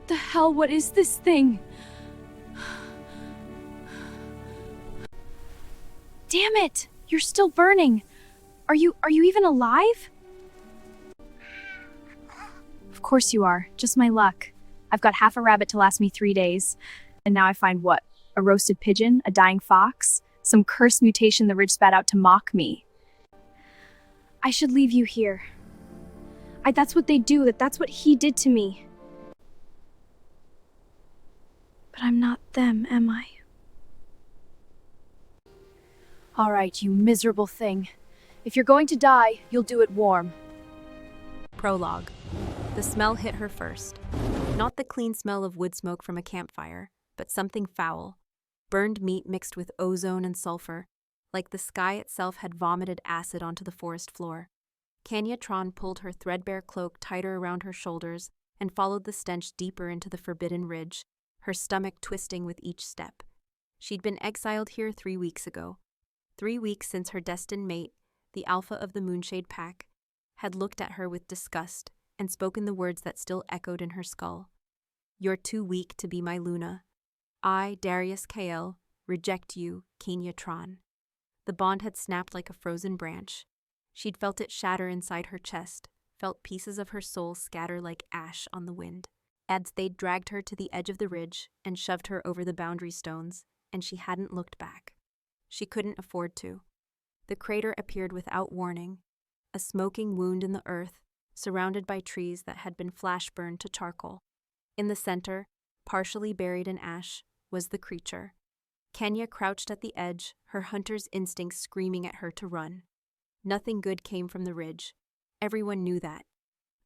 the hell? What is this thing? Damn it! You're still burning. Are you even alive? Of course you are. Just my luck. I've got half a rabbit to last me 3 days. And now I find what? A roasted pigeon? A dying fox? Some cursed mutation the ridge spat out to mock me. I should leave you here. That's what they do. That's what he did to me. But I'm not them, am I? All right, you miserable thing. If you're going to die, you'll do it warm. Prologue. The smell hit her first. Not the clean smell of wood smoke from a campfire, but something foul. Burned meat mixed with ozone and sulfur, like the sky itself had vomited acid onto the forest floor. Kenia Tran pulled her threadbare cloak tighter around her shoulders and followed the stench deeper into the forbidden ridge, her stomach twisting with each step. She'd been exiled here 3 weeks ago. 3 weeks since her destined mate, the alpha of the Moonshade Pack, had looked at her with disgust and spoken the words that still echoed in her skull. "You're too weak to be my Luna. I, Darius Kael, reject you, Kenia Tran." The bond had snapped like a frozen branch. She'd felt it shatter inside her chest, felt pieces of her soul scatter like ash on the wind. As they'd dragged her to the edge of the ridge and shoved her over the boundary stones, and she hadn't looked back. She couldn't afford to. The crater appeared without warning, a smoking wound in the earth, surrounded by trees that had been flash burned to charcoal. In the center, partially buried in ash, was the creature. Kenia crouched at the edge, her hunter's instincts screaming at her to run. Nothing good came from the ridge. Everyone knew that.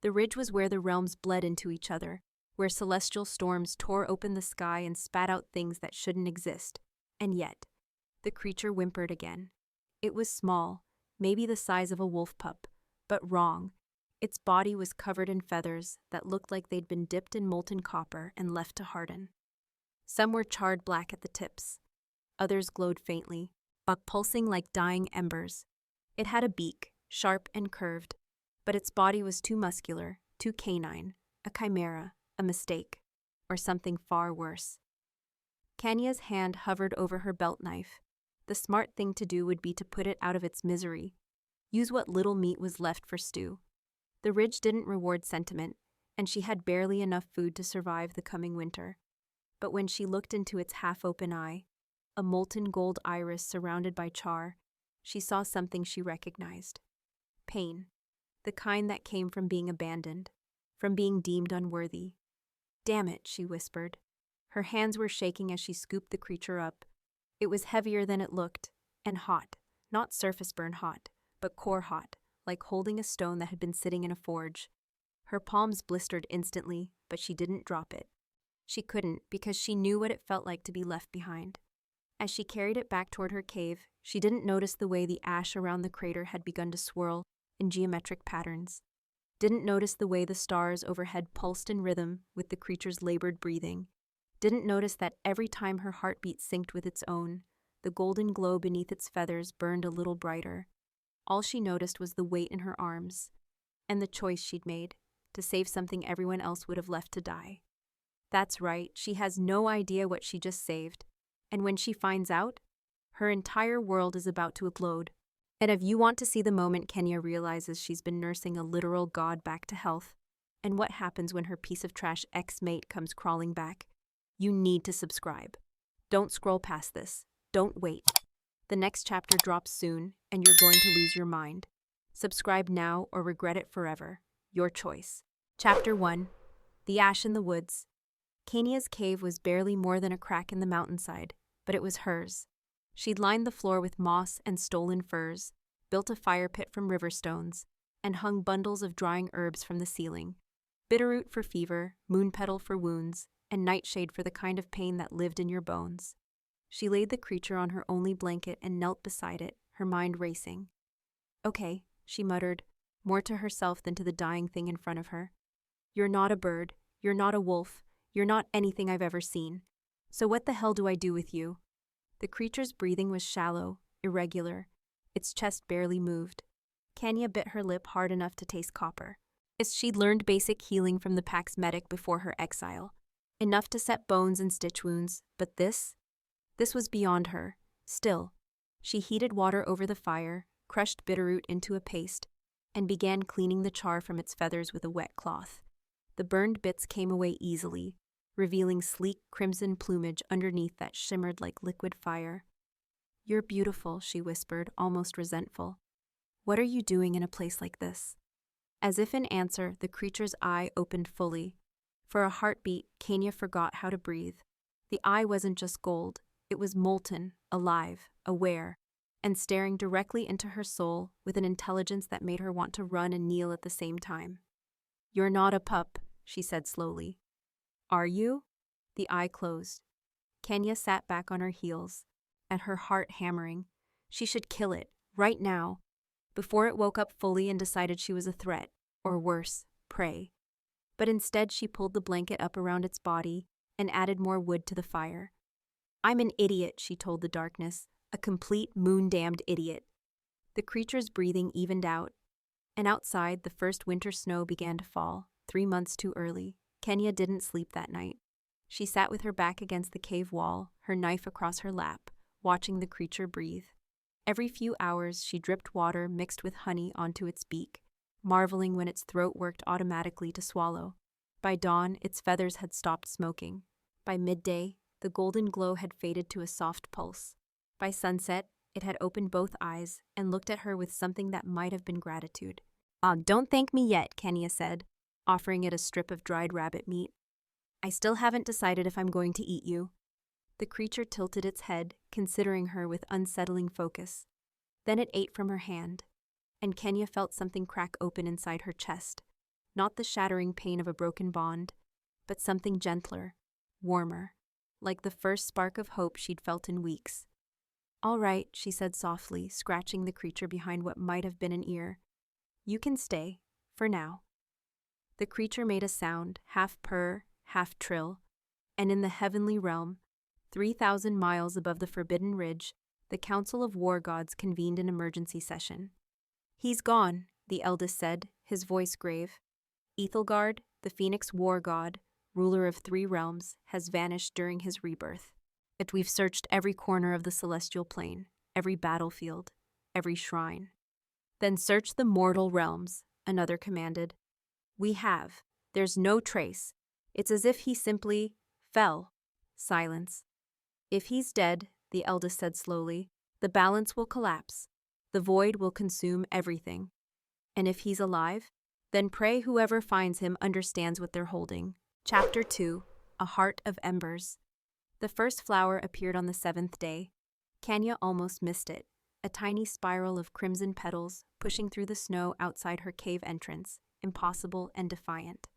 The ridge was where the realms bled into each other, where celestial storms tore open the sky and spat out things that shouldn't exist. And yet, the creature whimpered again. It was small, maybe the size of a wolf pup, but wrong. Its body was covered in feathers that looked like they'd been dipped in molten copper and left to harden. Some were charred black at the tips. Others glowed faintly, pulsing like dying embers. It had a beak, sharp and curved, but its body was too muscular, too canine, a chimera, a mistake, or something far worse. Kenia's hand hovered over her belt knife. The smart thing to do would be to put it out of its misery. Use what little meat was left for stew. The ridge didn't reward sentiment, and she had barely enough food to survive the coming winter. But when she looked into its half-open eye, a molten gold iris surrounded by char, she saw something she recognized. Pain. The kind that came from being abandoned, from being deemed unworthy. "Damn it," she whispered. Her hands were shaking as she scooped the creature up. It was heavier than it looked, and hot. Not surface burn hot, but core hot, like holding a stone that had been sitting in a forge. Her palms blistered instantly, but she didn't drop it. She couldn't, because she knew what it felt like to be left behind. As she carried it back toward her cave, she didn't notice the way the ash around the crater had begun to swirl in geometric patterns. Didn't notice the way the stars overhead pulsed in rhythm with the creature's labored breathing. Didn't notice that every time her heartbeat synced with its own, the golden glow beneath its feathers burned a little brighter. All she noticed was the weight in her arms, and the choice she'd made, to save something everyone else would have left to die. That's right, she has no idea what she just saved, and when she finds out, her entire world is about to explode. And if you want to see the moment Kenia realizes she's been nursing a literal god back to health, and what happens when her piece of trash ex-mate comes crawling back, you need to subscribe. Don't scroll past this. Don't wait. The next chapter drops soon, and you're going to lose your mind. Subscribe now or regret it forever. Your choice. Chapter 1. The Ash in the Woods. Kenia's cave was barely more than a crack in the mountainside, but it was hers. She'd lined the floor with moss and stolen furs, built a fire pit from river stones, and hung bundles of drying herbs from the ceiling. Bitterroot for fever, moon petal for wounds, and nightshade for the kind of pain that lived in your bones. She laid the creature on her only blanket and knelt beside it, her mind racing. "Okay," she muttered, more to herself than to the dying thing in front of her. "You're not a bird, you're not a wolf, you're not anything I've ever seen. So what the hell do I do with you?" The creature's breathing was shallow, irregular. Its chest barely moved. Kenia bit her lip hard enough to taste copper. As she'd learned basic healing from the pack's medic before her exile, enough to set bones and stitch wounds, but this was beyond her. Still, she heated water over the fire, crushed bitterroot into a paste, and began cleaning the char from its feathers with a wet cloth. The burned bits came away easily, revealing sleek crimson plumage underneath that shimmered like liquid fire. "You're beautiful," she whispered, almost resentful. "What are you doing in a place like this?" As if in answer, the creature's eye opened fully. For a heartbeat, Kenia forgot how to breathe. The eye wasn't just gold, it was molten, alive, aware, and staring directly into her soul with an intelligence that made her want to run and kneel at the same time. "You're not a pup," she said slowly. "Are you?" The eye closed. Kenia sat back on her heels, and her heart hammering. She should kill it, right now, before it woke up fully and decided she was a threat, or worse, prey. But instead she pulled the blanket up around its body and added more wood to the fire. "I'm an idiot," she told the darkness, "a complete moon-damned idiot." The creature's breathing evened out, and outside the first winter snow began to fall, 3 months too early. Kenia didn't sleep that night. She sat with her back against the cave wall, her knife across her lap, watching the creature breathe. Every few hours she dripped water mixed with honey onto its beak, marveling when its throat worked automatically to swallow. By dawn, its feathers had stopped smoking. By midday, the golden glow had faded to a soft pulse. By sunset, it had opened both eyes and looked at her with something that might have been gratitude. Don't thank me yet," Kenia said, offering it a strip of dried rabbit meat. "I still haven't decided if I'm going to eat you." The creature tilted its head, considering her with unsettling focus. Then it ate from her hand, and Kenia felt something crack open inside her chest. Not the shattering pain of a broken bond, but something gentler, warmer, like the first spark of hope she'd felt in weeks. "All right," she said softly, scratching the creature behind what might have been an ear. "You can stay, for now." The creature made a sound, half purr, half trill, and in the heavenly realm, 3,000 miles above the Forbidden Ridge, the Council of War Gods convened an emergency session. "He's gone," the eldest said, his voice grave. "Ethelgard, the Phoenix War God, ruler of 3 realms, has vanished during his rebirth. Yet we've searched every corner of the celestial plane, every battlefield, every shrine." "Then search the mortal realms," another commanded. "We have. There's no trace. It's as if he simply fell." Silence. "If he's dead," the eldest said slowly, "the balance will collapse. The void will consume everything. And if he's alive, then pray whoever finds him understands what they're holding." Chapter 2. A Heart of Embers. The first flower appeared on the 7th day. Kenia almost missed it, a tiny spiral of crimson petals pushing through the snow outside her cave entrance, impossible and defiant.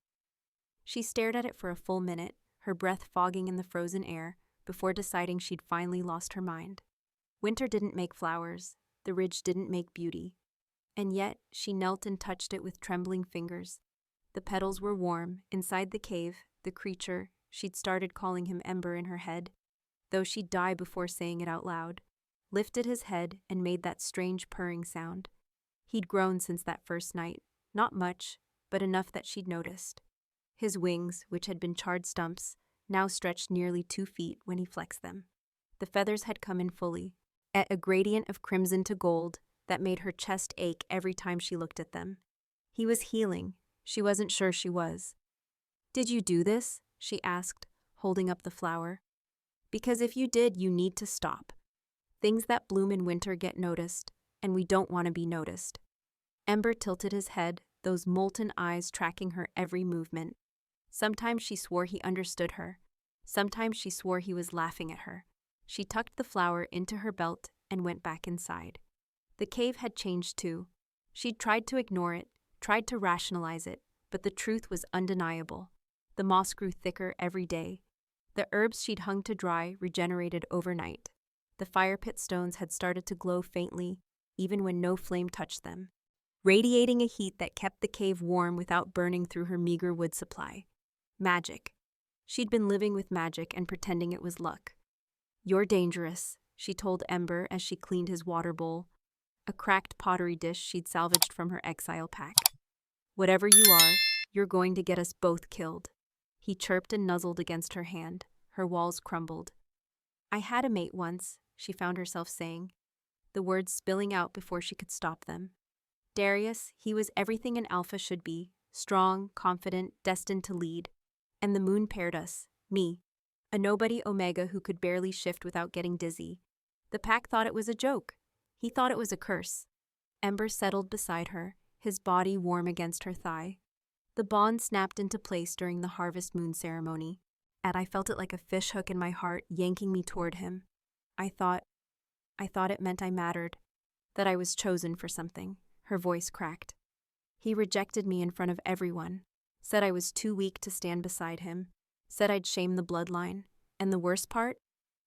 She stared at it for a full minute, her breath fogging in the frozen air, before deciding she'd finally lost her mind. Winter didn't make flowers, the ridge didn't make beauty. And yet, she knelt and touched it with trembling fingers. The petals were warm. Inside the cave, the creature, she'd started calling him Ember in her head, though she'd die before saying it out loud, lifted his head and made that strange purring sound. He'd grown since that first night, not much, but enough that she'd noticed. His wings, which had been charred stumps, now stretched nearly 2 feet when he flexed them. The feathers had come in fully, at a gradient of crimson to gold that made her chest ache every time she looked at them. He was healing. She wasn't sure she was. "Did you do this?" she asked, holding up the flower. "Because if you did, you need to stop. Things that bloom in winter get noticed, and we don't want to be noticed." Ember tilted his head, those molten eyes tracking her every movement. Sometimes she swore he understood her. Sometimes she swore he was laughing at her. She tucked the flower into her belt and went back inside. The cave had changed too. She'd tried to ignore it, tried to rationalize it, but the truth was undeniable. The moss grew thicker every day. The herbs she'd hung to dry regenerated overnight. The fire pit stones had started to glow faintly, even when no flame touched them, radiating a heat that kept the cave warm without burning through her meager wood supply. Magic. She'd been living with magic and pretending it was luck. "You're dangerous," she told Ember as she cleaned his water bowl, a cracked pottery dish she'd salvaged from her exile pack. "Whatever you are, you're going to get us both killed." He chirped and nuzzled against her hand. Her walls crumbled. I had a mate once, she found herself saying, the words spilling out before she could stop them. Darius, he was everything an alpha should be, strong, confident, destined to lead. And the moon paired us, me, a nobody omega who could barely shift without getting dizzy. The pack thought it was a joke. He thought it was a curse. Ember settled beside her, his body warm against her thigh. The bond snapped into place during the harvest moon ceremony, and I felt it like a fishhook in my heart yanking me toward him. I thought it meant I mattered, that I was chosen for something. Her voice cracked. He rejected me in front of everyone, said I was too weak to stand beside him, said I'd shame the bloodline, and the worst part?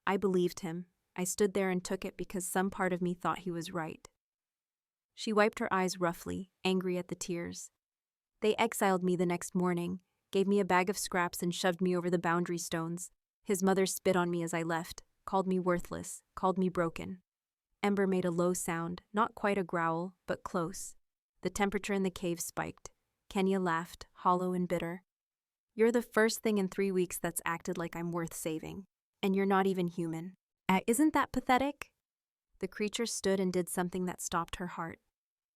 I believed him. I stood there and took it because some part of me thought he was right. She wiped her eyes roughly, angry at the tears. They exiled me the next morning, gave me a bag of scraps and shoved me over the boundary stones. His mother spit on me as I left, called me worthless, called me broken. Ember made a low sound, not quite a growl, but close. The temperature in the cave spiked. Kenia laughed, hollow and bitter. You're the first thing in 3 weeks that's acted like I'm worth saving. And you're not even human. Isn't that pathetic? The creature stood and did something that stopped her heart.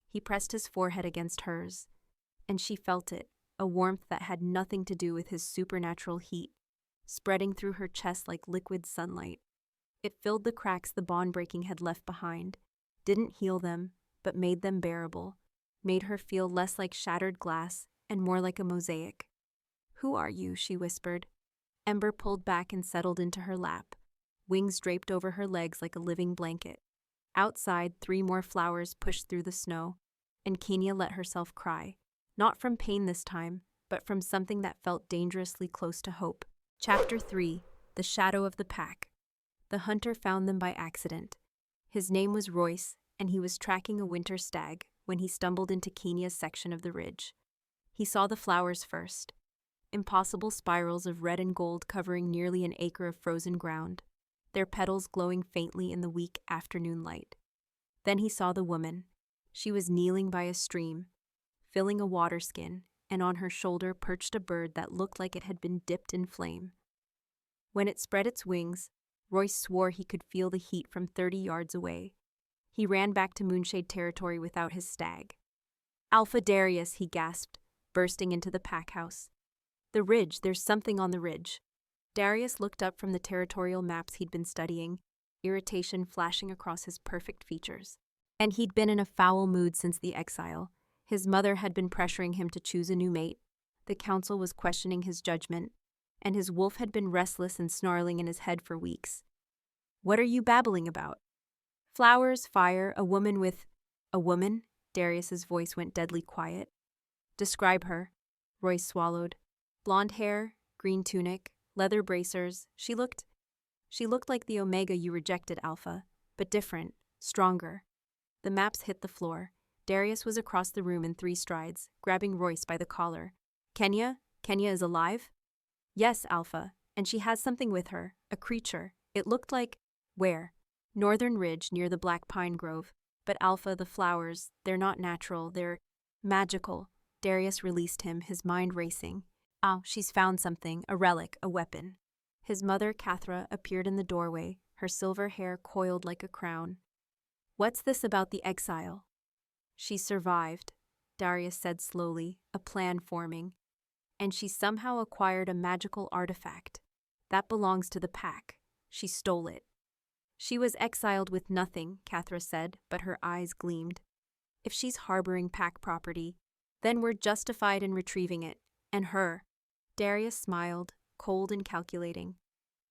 He pressed his forehead against hers, and she felt it, a warmth that had nothing to do with his supernatural heat, spreading through her chest like liquid sunlight. It filled the cracks the bond-breaking had left behind, didn't heal them, but made them bearable, made her feel less like shattered glass and more like a mosaic. Who are you? She whispered. Ember pulled back and settled into her lap, wings draped over her legs like a living blanket. Outside, 3 more flowers pushed through the snow, and Kenia let herself cry, not from pain this time, but from something that felt dangerously close to hope. Chapter 3: The Shadow of the Pack. The hunter found them by accident. His name was Royce, and he was tracking a winter stag when he stumbled into Kenia's section of the ridge. He saw the flowers first, impossible spirals of red and gold covering nearly an acre of frozen ground, their petals glowing faintly in the weak afternoon light. Then he saw the woman. She was kneeling by a stream, filling a water skin, and on her shoulder perched a bird that looked like it had been dipped in flame. When it spread its wings, Royce swore he could feel the heat from 30 yards away. He ran back to Moonshade territory without his stag. Alpha Darius, he gasped, bursting into the pack house. The ridge, there's something on the ridge. Darius looked up from the territorial maps he'd been studying, irritation flashing across his perfect features. And he'd been in a foul mood since the exile. His mother had been pressuring him to choose a new mate. The council was questioning his judgment, and his wolf had been restless and snarling in his head for weeks. What are you babbling about? Flowers, fire, a woman with... A woman? Darius's voice went deadly quiet. Describe her. Royce swallowed. Blonde hair, green tunic, leather bracers. She looked like the Omega you rejected, Alpha, but different, stronger. The maps hit the floor. Darius was across the room in 3 strides, grabbing Royce by the collar. Kenia? Kenia is alive? Yes, Alpha, and she has something with her, a creature. It looked like... Where? Northern Ridge, near the Black Pine Grove. But Alpha, the flowers, they're not natural, they're magical. Darius released him, his mind racing. Oh, she's found something, a relic, a weapon. His mother, Cathra, appeared in the doorway, her silver hair coiled like a crown. What's this about the exile? She survived, Darius said slowly, a plan forming. And she somehow acquired a magical artifact. That belongs to the pack. She stole it. She was exiled with nothing, Cathra said, but her eyes gleamed. If she's harboring pack property, then we're justified in retrieving it. And her. Darius smiled, cold and calculating.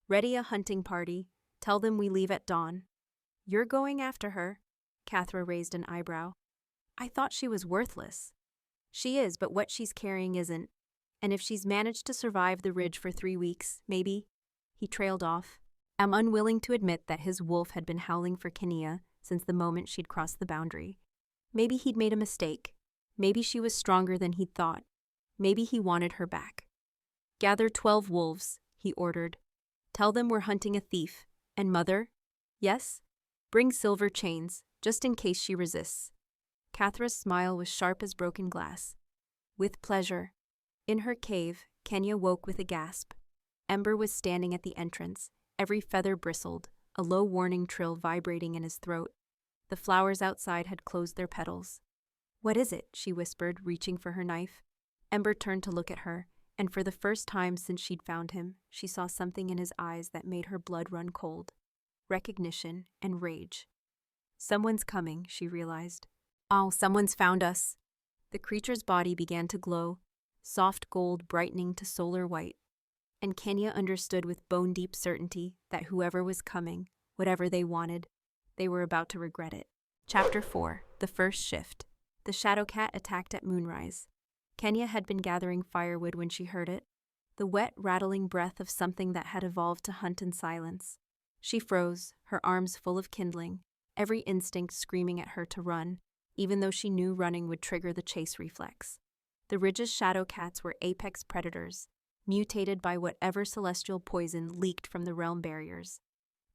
Ready a hunting party. Tell them we leave at dawn. You're going after her? Cathra raised an eyebrow. I thought she was worthless. She is, but what she's carrying isn't. And if she's managed to survive the ridge for 3 weeks, maybe. He trailed off. I'm unwilling to admit that his wolf had been howling for Kenia since the moment she'd crossed the boundary. Maybe he'd made a mistake. Maybe she was stronger than he'd thought. Maybe he wanted her back. Gather 12 wolves, he ordered. Tell them we're hunting a thief. And Mother? Yes? Bring silver chains, just in case she resists. Cathra's smile was sharp as broken glass. With pleasure. In her cave, Kenia woke with a gasp. Ember was standing at the entrance, every feather bristled, a low warning trill vibrating in his throat. The flowers outside had closed their petals. "What is it?" she whispered, reaching for her knife. Ember turned to look at her, and for the first time since she'd found him, she saw something in his eyes that made her blood run cold. Recognition and rage. Someone's coming, she realized. Oh, someone's found us. The creature's body began to glow, soft gold brightening to solar white. And Kenia understood with bone-deep certainty that whoever was coming, whatever they wanted, they were about to regret it. Chapter 4. The First Shift. The shadow cat attacked at moonrise. Kenia had been gathering firewood when she heard it, the wet, rattling breath of something that had evolved to hunt in silence. She froze, her arms full of kindling, every instinct screaming at her to run, even though she knew running would trigger the chase reflex. The ridge's shadow cats were apex predators, mutated by whatever celestial poison leaked from the realm barriers.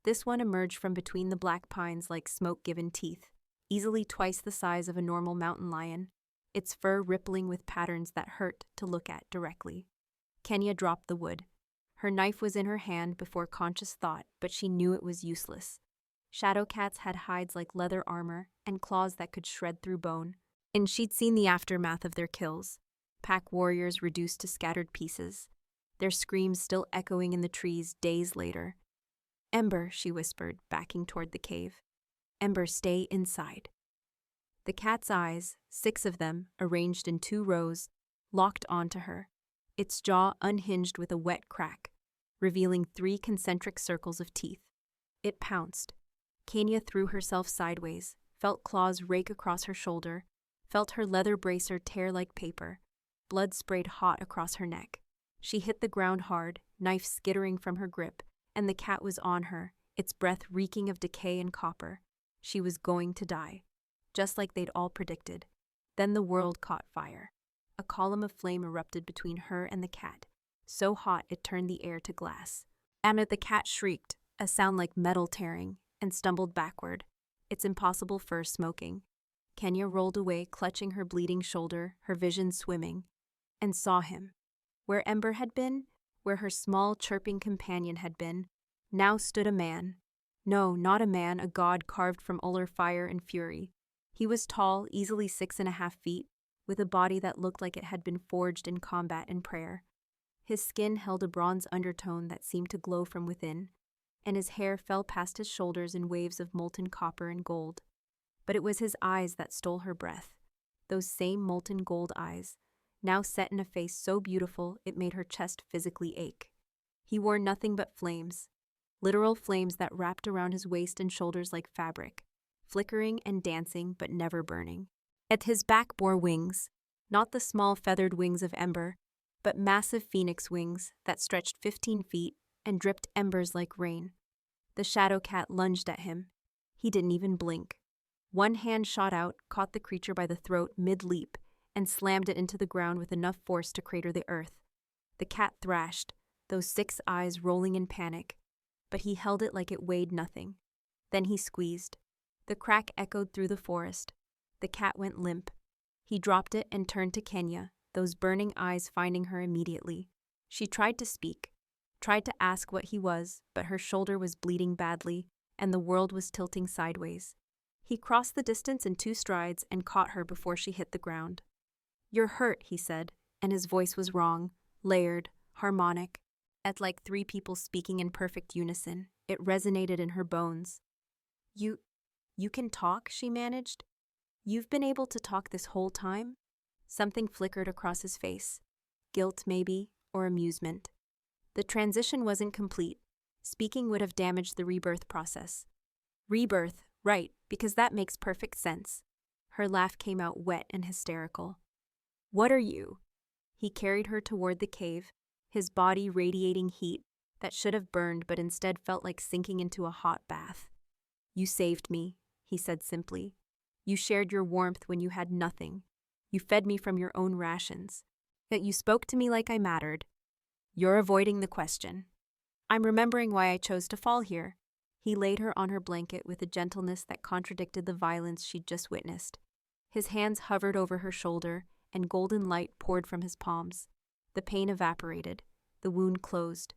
This one emerged from between the black pines like smoke-given teeth, easily twice the size of a normal mountain lion, its fur rippling with patterns that hurt to look at directly. Kenia dropped the wood. Her knife was in her hand before conscious thought, but she knew it was useless. Shadow cats had hides like leather armor and claws that could shred through bone, and she'd seen the aftermath of their kills. Pack warriors reduced to scattered pieces, their screams still echoing in the trees days later. "Ember," she whispered, backing toward the cave. "Ember, stay inside." The cat's eyes, 6 of them, arranged in 2 rows, locked onto her, its jaw unhinged with a wet crack, revealing 3 concentric circles of teeth. It pounced. Kenia threw herself sideways, felt claws rake across her shoulder, felt her leather bracer tear like paper. Blood sprayed hot across her neck. She hit the ground hard, knife skittering from her grip, and the cat was on her, its breath reeking of decay and copper. She was going to die, just like they'd all predicted. Then the world caught fire. A column of flame erupted between her and the cat, so hot it turned the air to glass. And the cat shrieked, a sound like metal tearing, and stumbled backward, its impossible fur smoking. Kenia rolled away, clutching her bleeding shoulder, her vision swimming, and saw him. Where Ember had been, where her small, chirping companion had been, now stood a man. No, not a man, a god carved from uller fire and fury. He was tall, easily 6.5 feet, with a body that looked like it had been forged in combat and prayer. His skin held a bronze undertone that seemed to glow from within, and his hair fell past his shoulders in waves of molten copper and gold. But it was his eyes that stole her breath, those same molten gold eyes, now set in a face so beautiful it made her chest physically ache. He wore nothing but flames, literal flames that wrapped around his waist and shoulders like fabric, flickering and dancing but never burning. At his back bore wings, not the small feathered wings of Ember, but massive phoenix wings that stretched 15 feet and dripped embers like rain. The shadow cat lunged at him. He didn't even blink. One hand shot out, caught the creature by the throat mid-leap, and slammed it into the ground with enough force to crater the earth. The cat thrashed, those 6 eyes rolling in panic, but he held it like it weighed nothing. Then he squeezed. The crack echoed through the forest. The cat went limp. He dropped it and turned to Kenia, those burning eyes finding her immediately. She tried to speak, tried to ask what he was, but her shoulder was bleeding badly, and the world was tilting sideways. He crossed the distance in 2 strides and caught her before she hit the ground. "You're hurt," he said, and his voice was wrong, layered, harmonic. At like 3 people speaking in perfect unison, it resonated in her bones. You can talk," she managed. "You've been able to talk this whole time?" Something flickered across his face. Guilt, maybe, or amusement. The transition wasn't complete. Speaking would have damaged the rebirth process. Rebirth, right, because that makes perfect sense. Her laugh came out wet and hysterical. "What are you?" He carried her toward the cave, his body radiating heat that should have burned but instead felt like sinking into a hot bath. "You saved me," he said simply. "You shared your warmth when you had nothing. You fed me from your own rations. Yet you spoke to me like I mattered. You're avoiding the question. I'm remembering why I chose to fall here." He laid her on her blanket with a gentleness that contradicted the violence she'd just witnessed. His hands hovered over her shoulder, and golden light poured from his palms. The pain evaporated. The wound closed.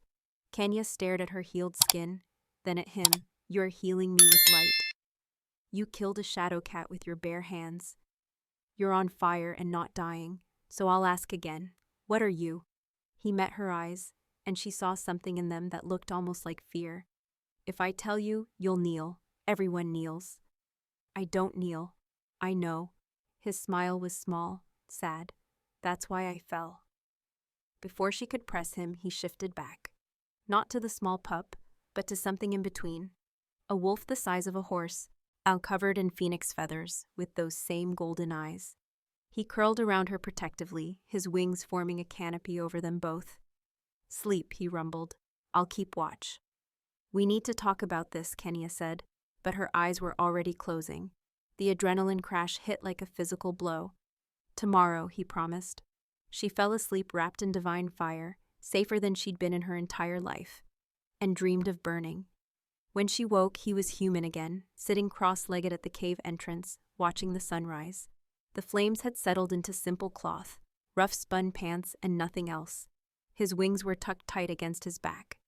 Kenia stared at her healed skin, then at him. "You're healing me with light. You killed a shadow cat with your bare hands. You're on fire and not dying, so I'll ask again. What are you?" He met her eyes, and she saw something in them that looked almost like fear. "If I tell you, you'll kneel. Everyone kneels." "I don't kneel. I know." His smile was small, sad. "That's why I fell." Before she could press him, he shifted back. Not to the small pup, but to something in between. A wolf the size of a horse, all covered in phoenix feathers, with those same golden eyes. He curled around her protectively, his wings forming a canopy over them both. "Sleep," he rumbled. "I'll keep watch." "We need to talk about this," Kenia said, but her eyes were already closing. The adrenaline crash hit like a physical blow. "Tomorrow," he promised. She fell asleep wrapped in divine fire, safer than she'd been in her entire life, and dreamed of burning. When she woke, he was human again, sitting cross-legged at the cave entrance, watching the sunrise. The flames had settled into simple cloth, rough spun pants, and nothing else. His wings were tucked tight against his back.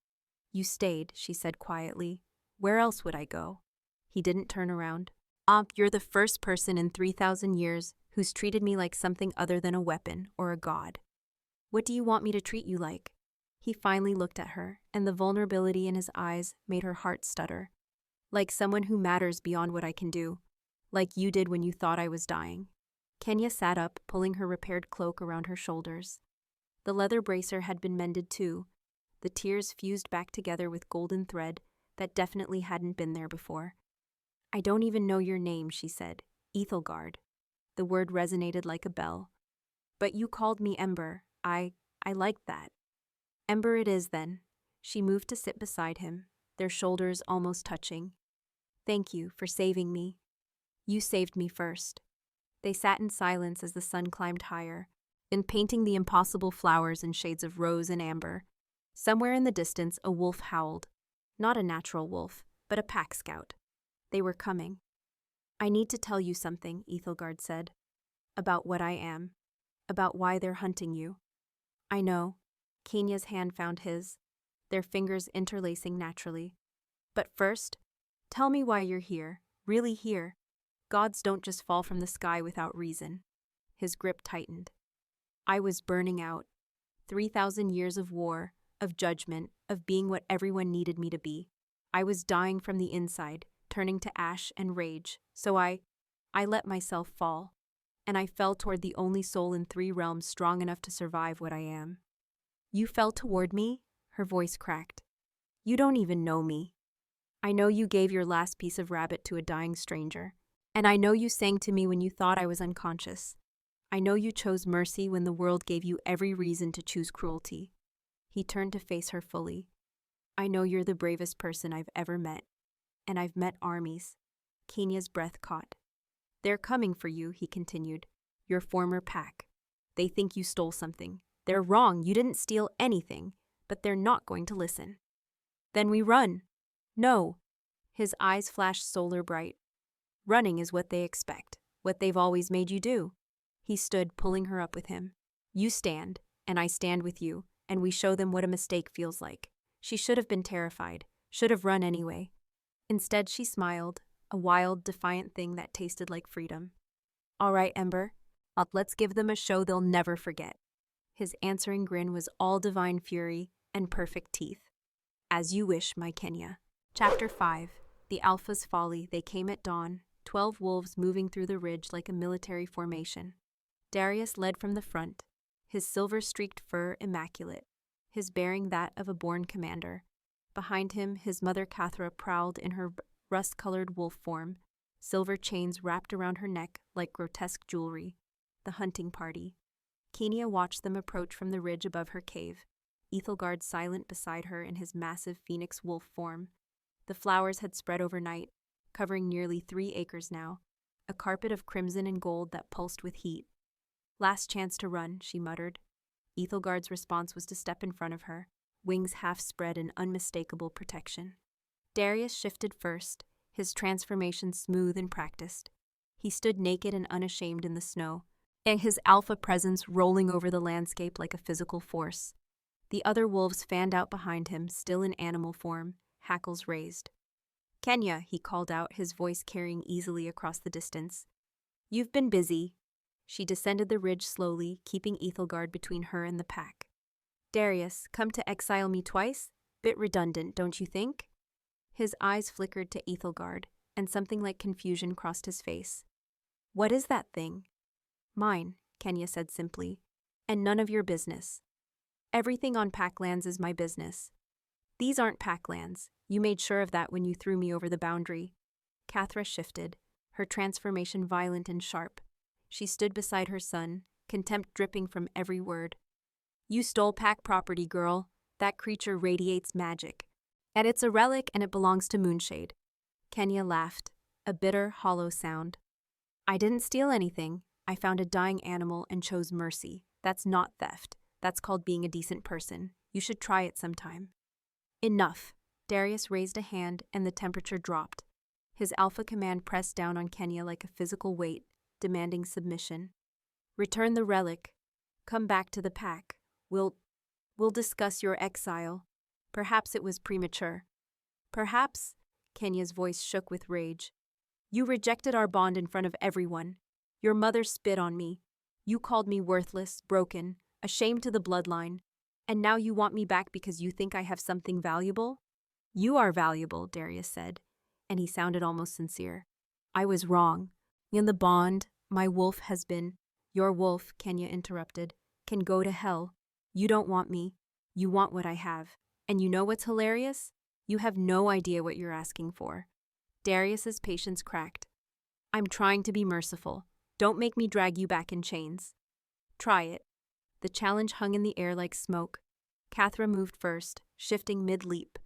"You stayed," she said quietly. "Where else would I go?" He didn't turn around. You're the first person in 3,000 years who's treated me like something other than a weapon or a god. What do you want me to treat you like?" He finally looked at her, and the vulnerability in his eyes made her heart stutter. "Like someone who matters beyond what I can do. Like you did when you thought I was dying." Kenia sat up, pulling her repaired cloak around her shoulders. The leather bracer had been mended too, the tears fused back together with golden thread that definitely hadn't been there before. "I don't even know your name," she said. "Ethelgard." The word resonated like a bell. "But you called me Ember. I liked that." "Ember it is then." She moved to sit beside him, their shoulders almost touching. "Thank you for saving me. You saved me first." They sat in silence as the sun climbed higher, and painting the impossible flowers in shades of rose and amber. Somewhere in the distance, a wolf howled. Not a natural wolf, but a pack scout. They were coming. "I need to tell you something," Ethelgard said. "About what I am. About why they're hunting you." "I know." Kenia's hand found his, their fingers interlacing naturally. "But first, tell me why you're here, really here. Gods don't just fall from the sky without reason." His grip tightened. "I was burning out. 3,000 years of war, of judgment, of being what everyone needed me to be. I was dying from the inside, turning to ash and rage, so I let myself fall. And I fell toward the only soul in 3 realms strong enough to survive what I am." "You fell toward me?" Her voice cracked. "You don't even know me. I know you gave your last piece of rabbit to a dying stranger. And I know you sang to me when you thought I was unconscious. I know you chose mercy when the world gave you every reason to choose cruelty." He turned to face her fully. "I know you're the bravest person I've ever met. And I've met armies." Kenia's breath caught. "They're coming for you," he continued. "Your former pack. They think you stole something. They're wrong, you didn't steal anything, but they're not going to listen." "Then we run." "No." His eyes flashed solar bright. "Running is what they expect, what they've always made you do." He stood, pulling her up with him. "You stand, and I stand with you, and we show them what a mistake feels like." She should have been terrified, should have run anyway. Instead, she smiled, a wild, defiant thing that tasted like freedom. "All right, Ember. Let's give them a show they'll never forget." His answering grin was all divine fury and perfect teeth. "As you wish, my Kenia." Chapter 5. The Alpha's Folly. They came at dawn, 12 wolves moving through the ridge like a military formation. Darius led from the front, his silver-streaked fur immaculate, his bearing that of a born commander. Behind him, his mother Cathra prowled in her rust-colored wolf form, silver chains wrapped around her neck like grotesque jewelry. The hunting party. Kenia watched them approach from the ridge above her cave, Ethelgard silent beside her in his massive phoenix wolf form. The flowers had spread overnight, covering nearly 3 acres now, a carpet of crimson and gold that pulsed with heat. "Last chance to run," she muttered. Ethelgard's response was to step in front of her, wings half spread in unmistakable protection. Darius shifted first, his transformation smooth and practiced. He stood naked and unashamed in the snow, and his alpha presence rolling over the landscape like a physical force. The other wolves fanned out behind him, still in animal form, hackles raised. "Kenia," he called out, his voice carrying easily across the distance. "You've been busy." She descended the ridge slowly, keeping Ethelgard between her and the pack. "Darius, come to exile me twice? Bit redundant, don't you think?" His eyes flickered to Ethelgard, and something like confusion crossed his face. "What is that thing?" "Mine," Kenia said simply, "and none of your business. Everything on Packlands is my business. These aren't Packlands. You made sure of that when you threw me over the boundary." Cathra shifted, her transformation violent and sharp. She stood beside her son, contempt dripping from every word. "You stole Pack property, girl. That creature radiates magic. And it's a relic and it belongs to Moonshade." Kenia laughed, a bitter, hollow sound. "I didn't steal anything. I found a dying animal and chose mercy. That's not theft. That's called being a decent person. You should try it sometime." "Enough." Darius raised a hand and the temperature dropped. His alpha command pressed down on Kenia like a physical weight, demanding submission. "Return the relic. Come back to the pack. We'll discuss your exile." Perhaps it was premature. "Perhaps," Kenia's voice shook with rage. "You rejected our bond in front of everyone. Your mother spit on me. You called me worthless, broken, a shame to the bloodline. And now you want me back because you think I have something valuable?" "You are valuable," Darius said, and he sounded almost sincere. "I was wrong. In the bond, my wolf has been—" "Your wolf," Kenia interrupted, "can go to hell. You don't want me. You want what I have. And you know what's hilarious? You have no idea what you're asking for." Darius's patience cracked. "I'm trying to be merciful. Don't make me drag you back in chains." "Try it." The challenge hung in the air like smoke. Cathra moved first, shifting mid-leap,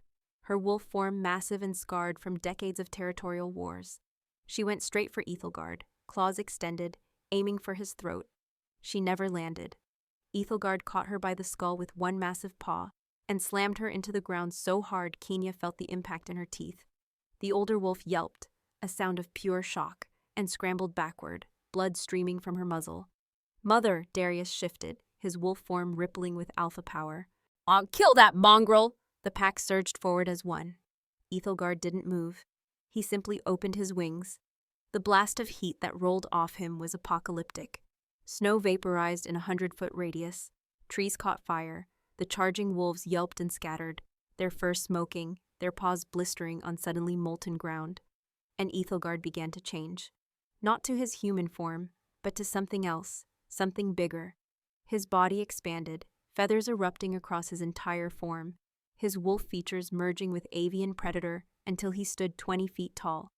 her wolf form massive and scarred from decades of territorial wars. She went straight for Ethelgard, claws extended, aiming for his throat. She never landed. Ethelgard caught her by the skull with one massive paw and slammed her into the ground so hard Kenia felt the impact in her teeth. The older wolf yelped, a sound of pure shock, and scrambled backward, blood streaming from her muzzle. "Mother!" Darius shifted, his wolf form rippling with alpha power. "I'll kill that mongrel!" The pack surged forward as one. Ethelgard didn't move. He simply opened his wings. The blast of heat that rolled off him was apocalyptic. Snow vaporized in 100-foot radius. Trees caught fire. The charging wolves yelped and scattered, their fur smoking, their paws blistering on suddenly molten ground. And Ethelgard began to change. Not to his human form, but to something else, something bigger. His body expanded, feathers erupting across his entire form, his wolf features merging with avian predator until he stood 20 feet tall,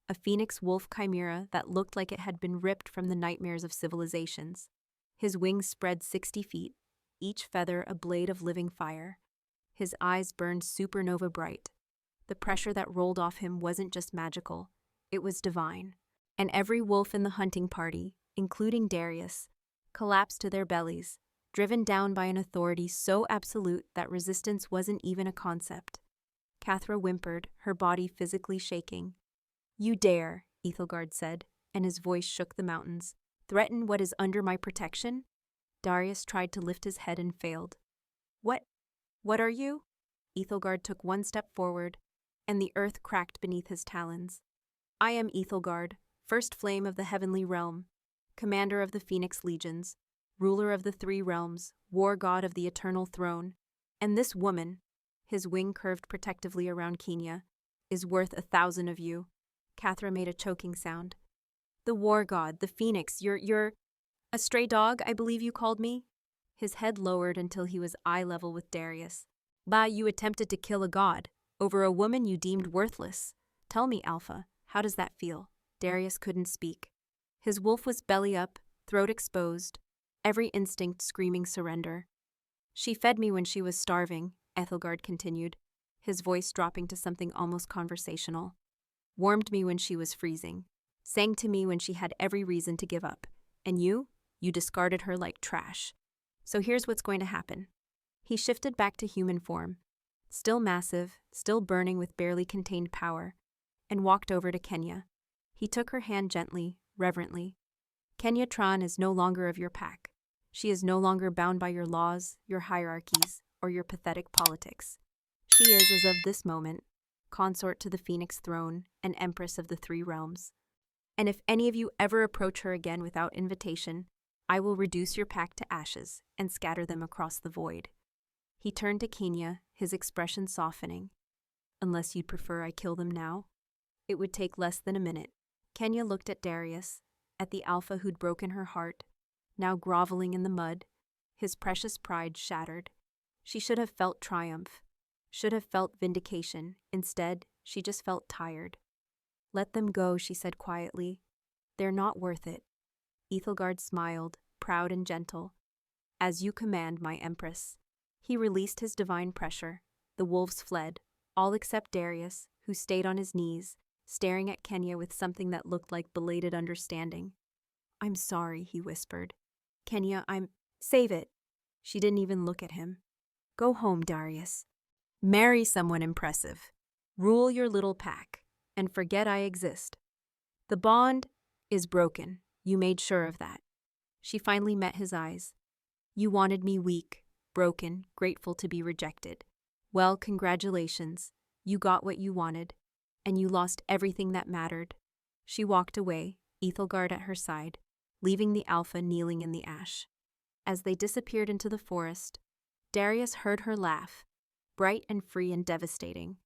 a phoenix wolf chimera that looked like it had been ripped from the nightmares of civilizations. His wings spread 60 feet, each feather a blade of living fire. His eyes burned supernova bright. The pressure that rolled off him wasn't just magical, it was divine. And every wolf in the hunting party, including Darius, collapsed to their bellies, driven down by an authority so absolute that resistance wasn't even a concept. Cathra whimpered, her body physically shaking. "You dare," Ethelgard said, and his voice shook the mountains. "Threaten what is under my protection?" Darius tried to lift his head and failed. What are you?" Ethelgard took one step forward, and the earth cracked beneath his talons. "I am Ethelgard, first flame of the heavenly realm, commander of the Phoenix legions, ruler of the three realms, war god of the eternal throne. And this woman," his wing curved protectively around Kenia, "is worth 1,000 of you." Cathra made a choking sound. "The war god, the Phoenix, you're a stray dog, I believe you called me?" His head lowered until he was eye level with Darius. "Bah, you attempted to kill a god, over a woman you deemed worthless. Tell me, Alpha, how does that feel?" Darius couldn't speak. His wolf was belly up, throat exposed, every instinct screaming surrender. "She fed me when she was starving," Ethelgard continued, his voice dropping to something almost conversational. "Warmed me when she was freezing. Sang to me when she had every reason to give up. And you discarded her like trash. So here's what's going to happen." He shifted back to human form, still massive, still burning with barely contained power, and walked over to Kenia. He took her hand gently, reverently. Kenia Tran is no longer of your pack. She is no longer bound by your laws, your hierarchies, or your pathetic politics. She is, as of this moment, consort to the Phoenix throne and empress of the three realms. And if any of you ever approach her again without invitation, I will reduce your pack to ashes and scatter them across the void. He turned to Kenia, his expression softening. Unless you'd prefer I kill them now? It would take less than a minute. Kenia looked at Darius, at the alpha who'd broken her heart, now groveling in the mud, his precious pride shattered. She should have felt triumph, should have felt vindication. Instead, she just felt tired. Let them go, she said quietly. They're not worth it. Ethelgard smiled, proud and gentle. As you command, my empress. He released his divine pressure. The wolves fled, all except Darius, who stayed on his knees, staring at Kenia with something that looked like belated understanding. I'm sorry, he whispered. Kenia, Save it. She didn't even look at him. Go home, Darius. Marry someone impressive. Rule your little pack, and forget I exist. The bond is broken. You made sure of that. She finally met his eyes. You wanted me weak, broken, grateful to be rejected. Well, congratulations. You got what you wanted, and you lost everything that mattered. She walked away, Ethelgard at her side, leaving the alpha kneeling in the ash. As they disappeared into the forest, Darius heard her laugh, bright and free and devastating,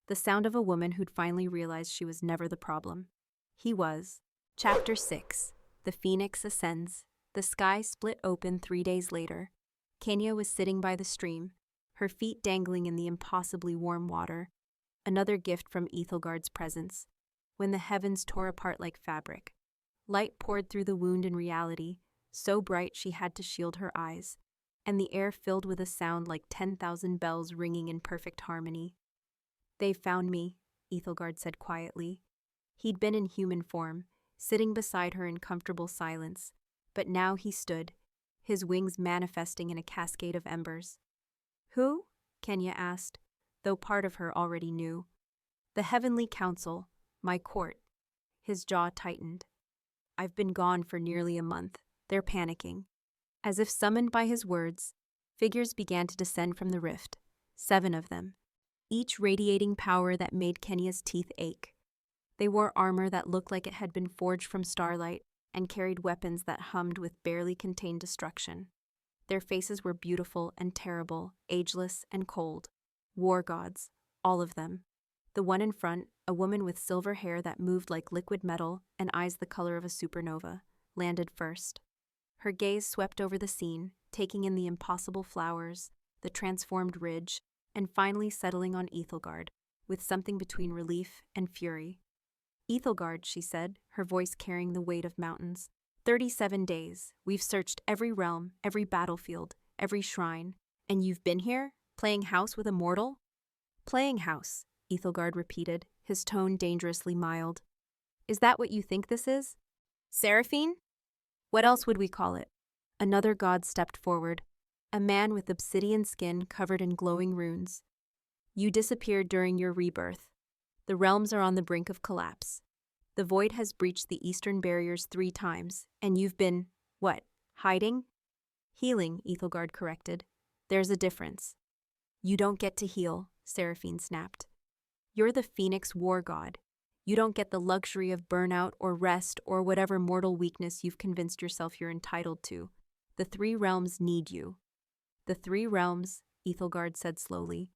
the sound of a woman who'd finally realized she was never the problem. He was. Chapter 6. The Phoenix Ascends. The sky split open 3 days later. Kenia was sitting by the stream, her feet dangling in the impossibly warm water, another gift from Ethelgard's presence, when the heavens tore apart like fabric. Light poured through the wound in reality, so bright she had to shield her eyes, and the air filled with a sound like 10,000 bells ringing in perfect harmony. They've found me, Ethelgard said quietly. He'd been in human form, sitting beside her in comfortable silence, but now he stood, his wings manifesting in a cascade of embers. Who? Kenia asked, though part of her already knew. The Heavenly Council, my court. His jaw tightened. I've been gone for nearly a month. They're panicking. As if summoned by his words, figures began to descend from the rift, 7 of them, each radiating power that made Kenia's teeth ache. They wore armor that looked like it had been forged from starlight and carried weapons that hummed with barely contained destruction. Their faces were beautiful and terrible, ageless and cold. War gods, all of them. The one in front, a woman with silver hair that moved like liquid metal and eyes the color of a supernova, landed first. Her gaze swept over the scene, taking in the impossible flowers, the transformed ridge, and finally settling on Ethelgard, with something between relief and fury. Ethelgard, she said, her voice carrying the weight of mountains. 37 days. We've searched every realm, every battlefield, every shrine. And you've been here, playing house with a mortal? Playing house, Ethelgard repeated, his tone dangerously mild. Is that what you think this is? Seraphine? What else would we call it? Another god stepped forward, a man with obsidian skin covered in glowing runes. You disappeared during your rebirth. The realms are on the brink of collapse. The void has breached the eastern barriers 3 times, and you've been, what, hiding? Healing, Ethelgard corrected. There's a difference. You don't get to heal, Seraphine snapped. You're the Phoenix war god. You don't get the luxury of burnout or rest or whatever mortal weakness you've convinced yourself you're entitled to. The 3 realms need you. The 3 realms, Ethelgard said slowly,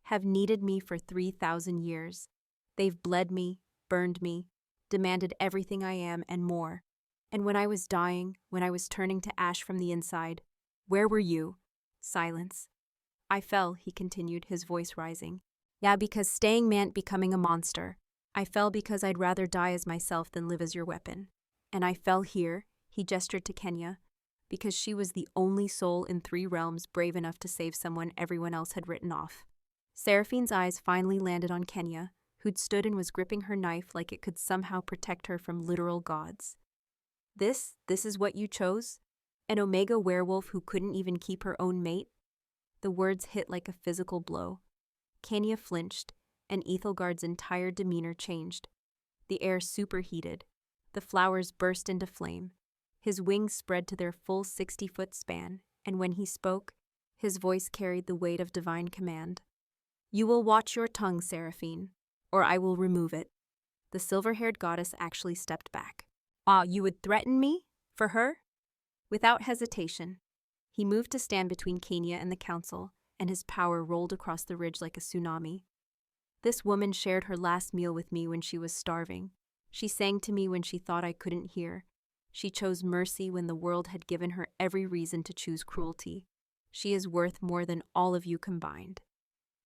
have needed me for 3,000 years. They've bled me, burned me, demanded everything I am and more. And when I was dying, when I was turning to ash from the inside, where were you? Silence. I fell, he continued, his voice rising. Yeah, because staying meant becoming a monster. I fell because I'd rather die as myself than live as your weapon. And I fell here, he gestured to Kenia, because she was the only soul in 3 realms brave enough to save someone everyone else had written off. Seraphine's eyes finally landed on Kenia, who'd stood and was gripping her knife like it could somehow protect her from literal gods. This is what you chose? An Omega werewolf who couldn't even keep her own mate? The words hit like a physical blow. Kenia flinched, and Ethelgard's entire demeanor changed. The air superheated. The flowers burst into flame. His wings spread to their full 60-foot span, and when he spoke, his voice carried the weight of divine command. "You will watch your tongue, Seraphine, or I will remove it." The silver-haired goddess actually stepped back. "Ah, you would threaten me? For her?" Without hesitation, he moved to stand between Kenia and the council, and his power rolled across the ridge like a tsunami. "This woman shared her last meal with me when she was starving. She sang to me when she thought I couldn't hear. She chose mercy when the world had given her every reason to choose cruelty. She is worth more than all of you combined."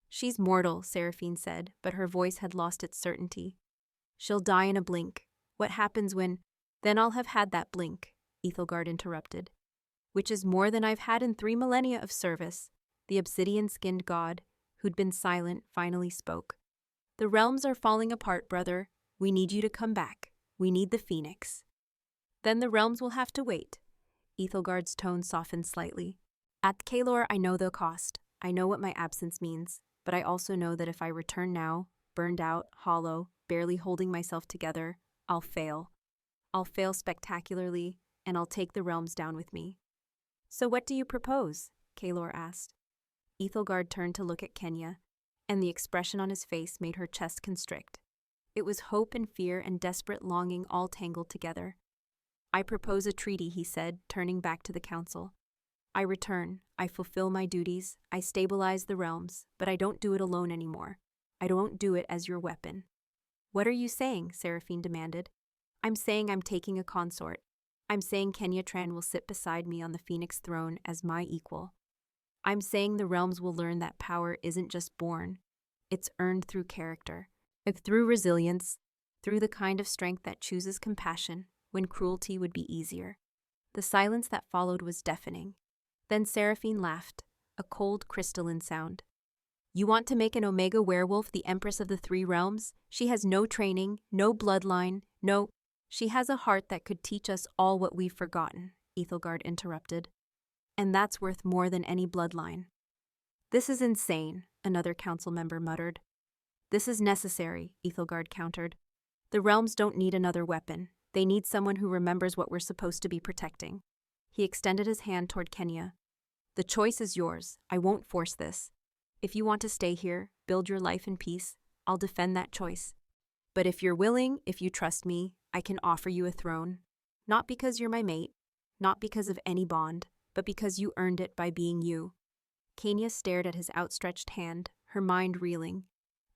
"She's mortal," Seraphine said, but her voice had lost its certainty. "She'll die in a blink. What happens when—" "Then I'll have had that blink," Ethelgard interrupted. "Which is more than I've had in 3 millennia of service." The obsidian-skinned god, who'd been silent, finally spoke. "The realms are falling apart, brother. We need you to come back. We need the phoenix." "Then the realms will have to wait." Ethelgard's tone softened slightly. "At Kalor, I know the cost. I know what my absence means, but I also know that if I return now, burned out, hollow, barely holding myself together, I'll fail. I'll fail spectacularly, and I'll take the realms down with me." "So what do you propose?" Kalor asked. Ethelgard turned to look at Kenia, and the expression on his face made her chest constrict. It was hope and fear and desperate longing all tangled together. "I propose a treaty," he said, turning back to the council. "I return, I fulfill my duties, I stabilize the realms, but I don't do it alone anymore. I don't do it as your weapon." "What are you saying?" Seraphine demanded. "I'm saying I'm taking a consort. I'm saying Kenia Tran will sit beside me on the Phoenix throne as my equal. I'm saying the realms will learn that power isn't just born, it's earned through character, through resilience, through the kind of strength that chooses compassion when cruelty would be easier." The silence that followed was deafening. Then Seraphine laughed, a cold, crystalline sound. "You want to make an Omega werewolf the Empress of the 3 realms? She has no training, no bloodline, no—" "She has a heart that could teach us all what we've forgotten," Ethelgard interrupted. "And that's worth more than any bloodline." "This is insane," another council member muttered. "This is necessary," Ethelgard countered. "The realms don't need another weapon. They need someone who remembers what we're supposed to be protecting." He extended his hand toward Kenia. "The choice is yours. I won't force this. If you want to stay here, build your life in peace, I'll defend that choice. But if you're willing, if you trust me, I can offer you a throne. Not because you're my mate, not because of any bond, but because you earned it by being you." Kenia stared at his outstretched hand, her mind reeling.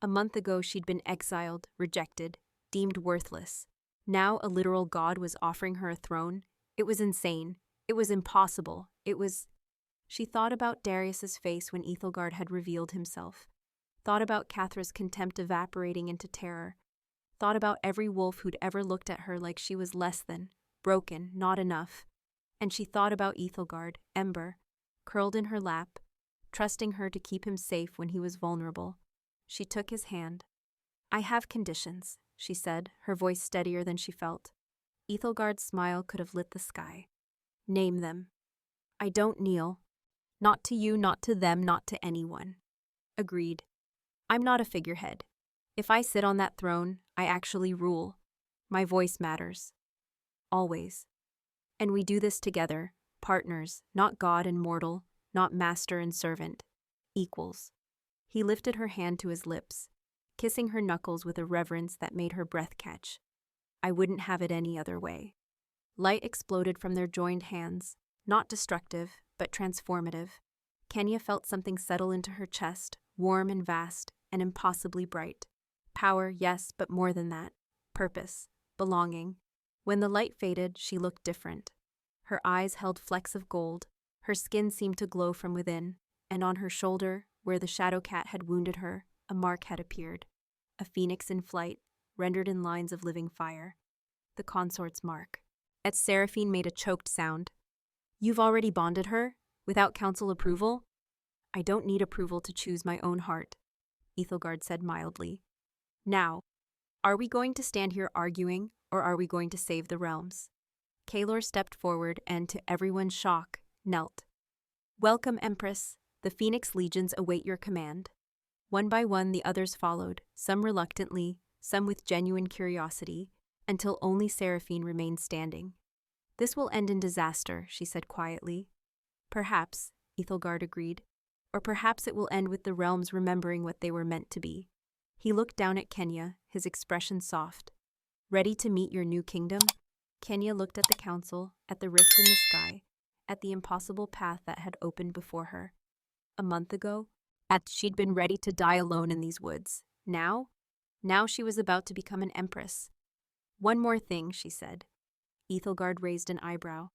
A month ago she'd been exiled, rejected, deemed worthless. Now a literal god was offering her a throne. It was insane. It was impossible. It was— She thought about Darius's face when Ethelgard had revealed himself. Thought about Cathra's contempt evaporating into terror. Thought about every wolf who'd ever looked at her like she was less than, broken, not enough. And she thought about Ethelgard, Ember, curled in her lap, trusting her to keep him safe when he was vulnerable. She took his hand. "I have conditions," she said, her voice steadier than she felt. Ethelgard's smile could have lit the sky. "Name them." "I don't kneel. Not to you, not to them, not to anyone." "Agreed. I'm not a figurehead. If I sit on that throne, I actually rule. My voice matters. Always. And we do this together, partners, not god and mortal, not master and servant. Equals." He lifted her hand to his lips, kissing her knuckles with a reverence that made her breath catch. "I wouldn't have it any other way." Light exploded from their joined hands, not destructive, but transformative. Kenia felt something settle into her chest, warm and vast, and impossibly bright. Power, yes, but more than that. Purpose, belonging. When the light faded, she looked different. Her eyes held flecks of gold, her skin seemed to glow from within, and on her shoulder, where the shadow cat had wounded her, a mark had appeared. A phoenix in flight, rendered in lines of living fire. The consort's mark. As Seraphine made a choked sound. "You've already bonded her? Without council approval?" "I don't need approval to choose my own heart," Ethelgard said mildly. "Now, are we going to stand here arguing, or are we going to save the realms?" Kalor stepped forward and, to everyone's shock, knelt. "Welcome, Empress. The Phoenix Legions await your command." One by one the others followed, some reluctantly, some with genuine curiosity, until only Seraphine remained standing. This will end in disaster, she said quietly. Perhaps, Ethelgard agreed. Or perhaps it will end with the realms remembering what they were meant to be. He looked down at Kenia, his expression soft. Ready to meet your new kingdom? Kenia looked at the council, at the rift in the sky, at the impossible path that had opened before her. A month ago, she'd been ready to die alone in these woods. Now she was about to become an empress. One more thing, she said. Ethelgard raised an eyebrow.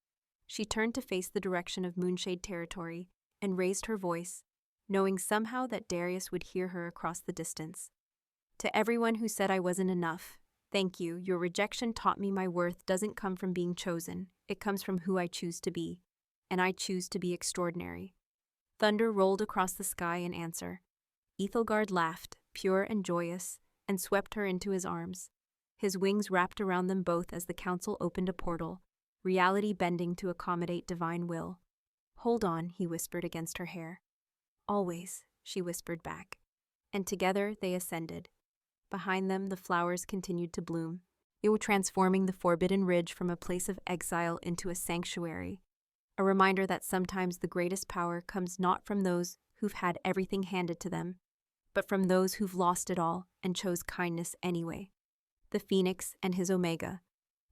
She turned to face the direction of Moonshade territory and raised her voice, knowing somehow that Darius would hear her across the distance. To everyone who said I wasn't enough, thank you. Your rejection taught me my worth doesn't come from being chosen. It comes from who I choose to be. And I choose to be extraordinary. Thunder rolled across the sky in answer. Ethelgard laughed, pure and joyous, and swept her into his arms. His wings wrapped around them both as the council opened a portal, reality bending to accommodate divine will. Hold on, he whispered against her hair. Always, she whispered back. And together they ascended. Behind them, the flowers continued to bloom, transforming the Forbidden Ridge from a place of exile into a sanctuary, a reminder that sometimes the greatest power comes not from those who've had everything handed to them, but from those who've lost it all and chose kindness anyway. The Phoenix and his Omega,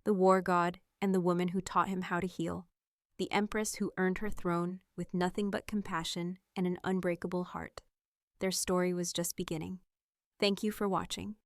the war god and the woman who taught him how to heal, the empress who earned her throne with nothing but compassion and an unbreakable heart. Their story was just beginning. Thank you for watching.